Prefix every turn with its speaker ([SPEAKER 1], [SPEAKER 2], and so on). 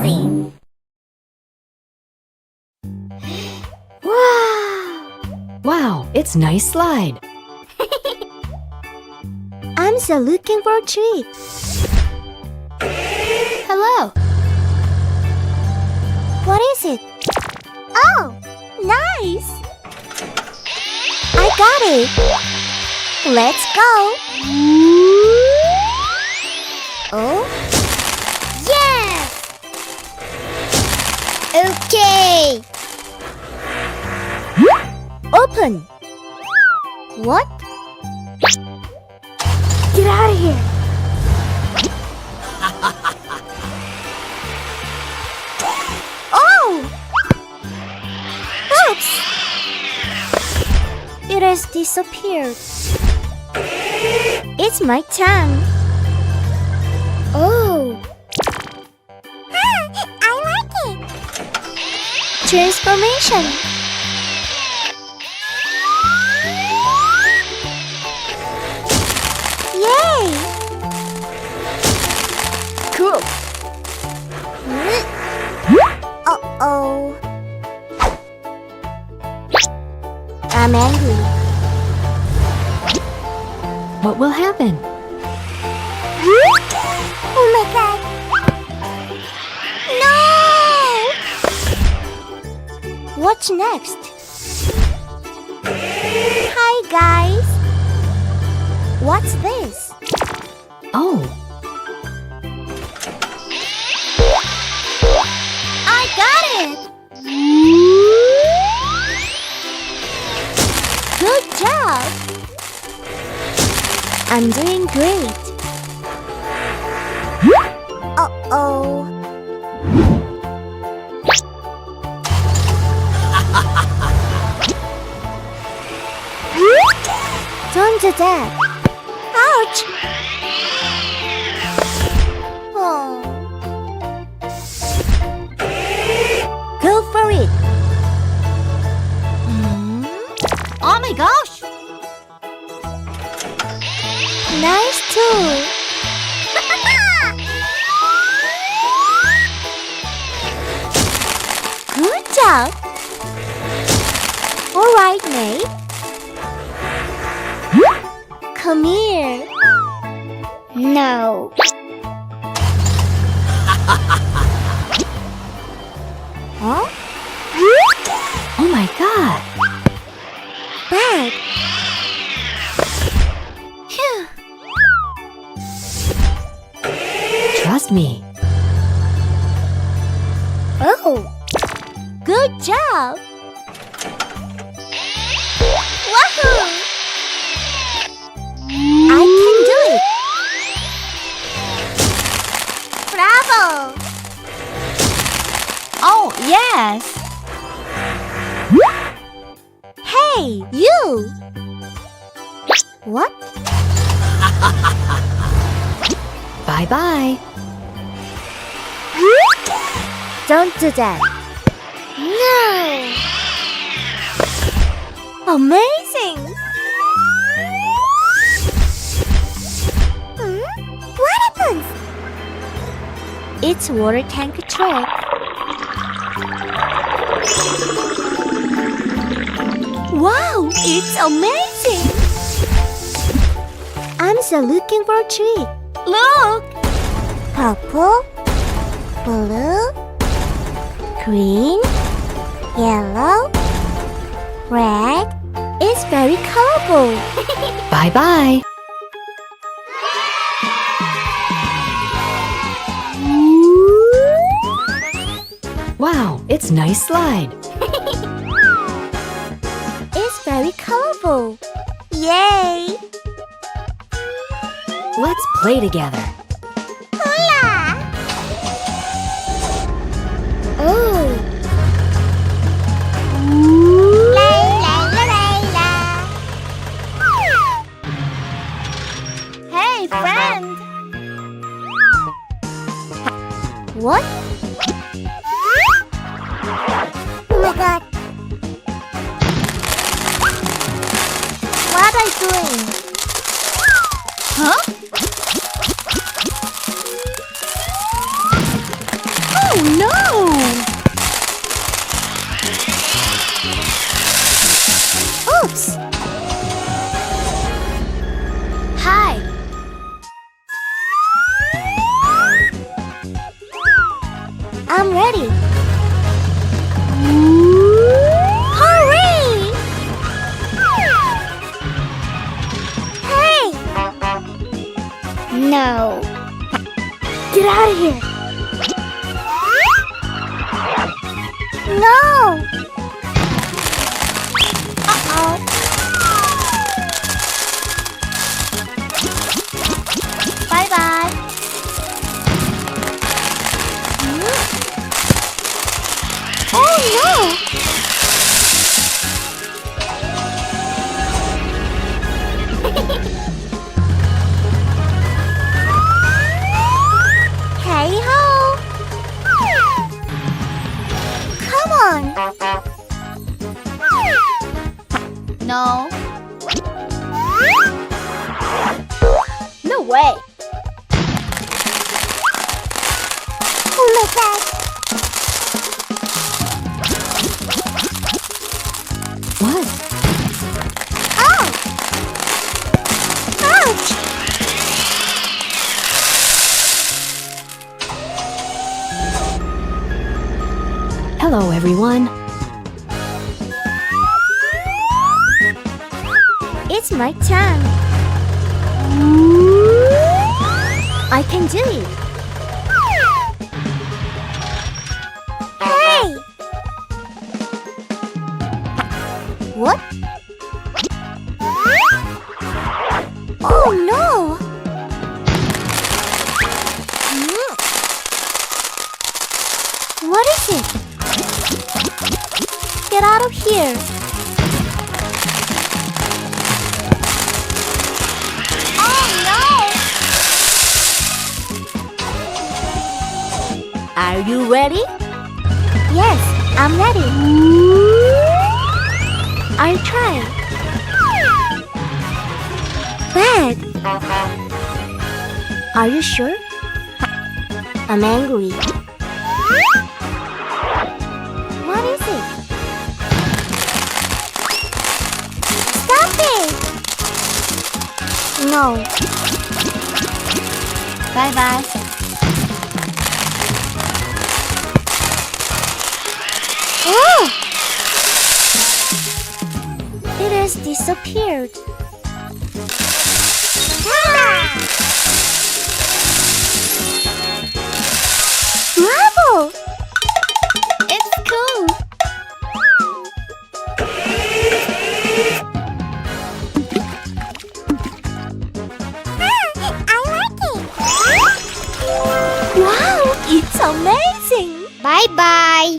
[SPEAKER 1] amazing!
[SPEAKER 2] Wow, it's nice slide.
[SPEAKER 1] I'm so looking for a treat. Hello. What is it? Oh, nice! I got it. Let's go. Oh, yes! Okay. Open. What? Get out of here. Oh! Oops! It has disappeared. It's my turn. Oh! I like it! Transformation! Yay! Cool! Uh-oh. I'm angry.
[SPEAKER 2] What will happen?
[SPEAKER 1] Oh my god! No! What's next? Hi guys! What's this?
[SPEAKER 2] Oh,
[SPEAKER 1] I got it! Good job! I'm doing great. Uh-oh. Don't do that. Ouch! Oh. Go for it. Oh my gosh! Nice too. Good job. All right, Nate. Come here. No. Huh?
[SPEAKER 2] oh my God.
[SPEAKER 1] Bad. Phew.
[SPEAKER 2] Trust me.
[SPEAKER 1] Oh. Good job. Wahoo! I can do it. Bravo!
[SPEAKER 2] Oh, yes.
[SPEAKER 1] Hey, you! What?
[SPEAKER 2] Bye-bye.
[SPEAKER 1] Don't do that. No! Amazing! What happens? It's water tank trick. Wow, it's amazing! I'm so looking for a treat. Look! Purple, blue, green, yellow, red. It's very colorful.
[SPEAKER 2] Bye-bye. Wow, it's nice slide.
[SPEAKER 1] It's very colorful. Yay!
[SPEAKER 2] Let's play together.
[SPEAKER 1] Hola! Oh! La la la la la! Hey, friend! What? Oh my god! What are you doing? Huh? Oh! no! Oops! Hi! I'm ready. Hurry! Hey! No. Get out of here. No! Uh-oh. Bye-bye. Oh, no! Hey-ho! Come on! No. No way! Oh my God!
[SPEAKER 2] What?
[SPEAKER 1] Oh! Ouch!
[SPEAKER 2] Hello, everyone.
[SPEAKER 1] It's my turn. I can do it. Hey! What? Oh no! What is it? Get out of here! Are you ready? Yes, I'm ready. I'll try. Bad. Are you sure? I'm angry. What is it? Stop it! No. Bye-bye. Oh! It has disappeared. Bravo! It's cool. I like it. Wow, it's amazing. Bye-bye.